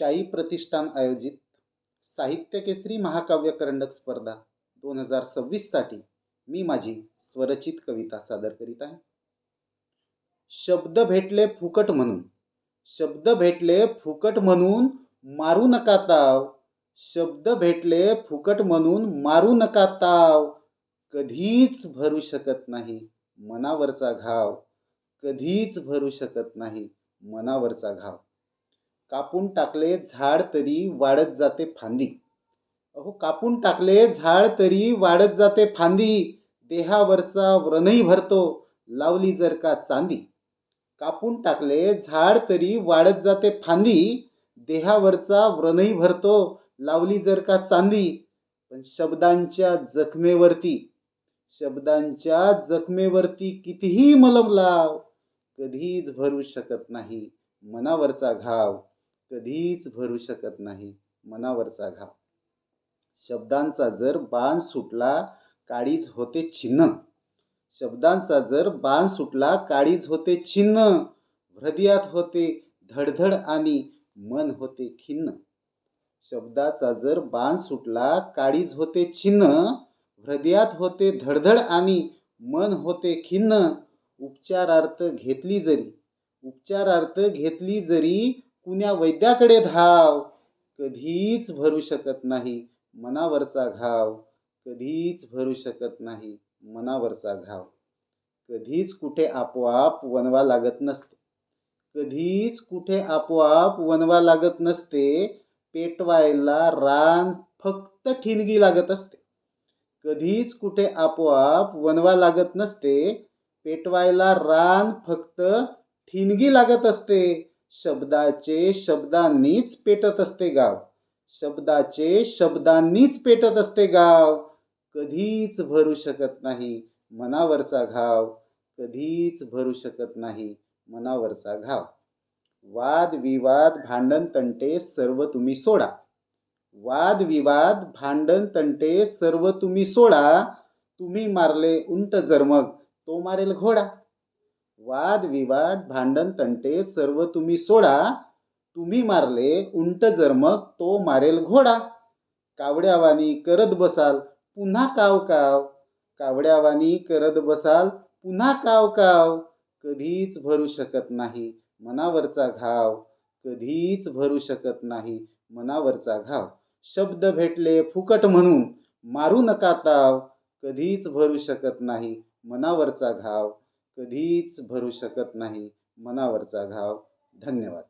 शाही प्रतिष्ठान आयोजित साहित्य केसरी महाकाव्य करंडक स्पर्धा 2026 साठी मी माझी स्वरचित कविता सादर करीत आहे. शब्द भेटले फुकट म्हणून, शब्द भेटले फुकट म्हणून मारू नका ताव. शब्द भेटले फुकट म्हणून मारू नका ताव. कधीच भरू शकत नाही मनावरचा घाव. कधीच भरू शकत नाही मनावरचा घाव. कापून टाकले झाड तरी वाढत जाते फांदी. अहो कापून टाकले झाड तरी वाढत जाते फांदी. देहावरचा व्रणही भरतो लावली जर का चांदी. कापून टाकले झाड तरी वाढत जाते फांदी. देहावरचा व्रणही भरतो लावली जर का चांदी. पण शब्दांच्या जखमेवरती कितीही मलम लाव. कधीच भरू शकत नाही मनावरचा घाव. कधीच भरू शकत नाही मनावरचा घाव. शब्दांचा जर बाण सुटला काळीज होते छिन्न. शब्दांचा जर बाण सुटला काळीज होते छिन्न. हृदयात होते धडधड आणि मन होते खिन्न. शब्दाचा जर बाण सुटला काळीज होते छिन्न. हृदयात होते धडधड आणि मन होते खिन्न. उपचारार्थ घेतली जरी कुण्या वैद्याकडे धाव. कधीच भरू शकत नाही मनावरचा घाव. कधीच भरू शकत नाही मनावरचा घाव. कधीच कुठे आपोआप वनवा लागत नसते. कधीच कुठे आपोआप वनवा लागत नसते. पेटवायला रान फक्त ठिणगी लागत असते. कधीच कुठे आपोआप वनवा लागत नसते. पेटवायला रान फक्त ठिणगी लागत असते. शब्दाचे शब्दांनीच पेटत असते गाव. शब्दाचे शब्दांनीच पेटत असते गाव. कधीच भरू शकत नाही मनावरचा घाव. कधीच भरू शकत नाही मनावरचा घाव. वाद विवाद भांडण तंटे सर्व तुम्ही सोडा. वाद विवाद भांडण तंटे सर्व तुम्ही सोडा. तुम्ही मारले उंट जर मग तो मारेल घोडा. वाद विवाद भांडण तंटे सर्व तुम्ही सोडा. तुम्ही मारले उंट जर मग तो मारेल घोडा. कावड्यावानी करत बसाल पुन्हा काव काव. कावड्यावानी करत बसाल पुन्हा काव काव. कधीच भरू शकत नाही मनावरचा घाव. कधीच भरू शकत नाही मनावरचा घाव. शब्द भेटले फुकट म्हणून मारू नका ताव. कधीच भरू शकत नाही मनावरचा घाव. कधीच भरू शकत नाही मनावरचा घाव. धन्यवाद.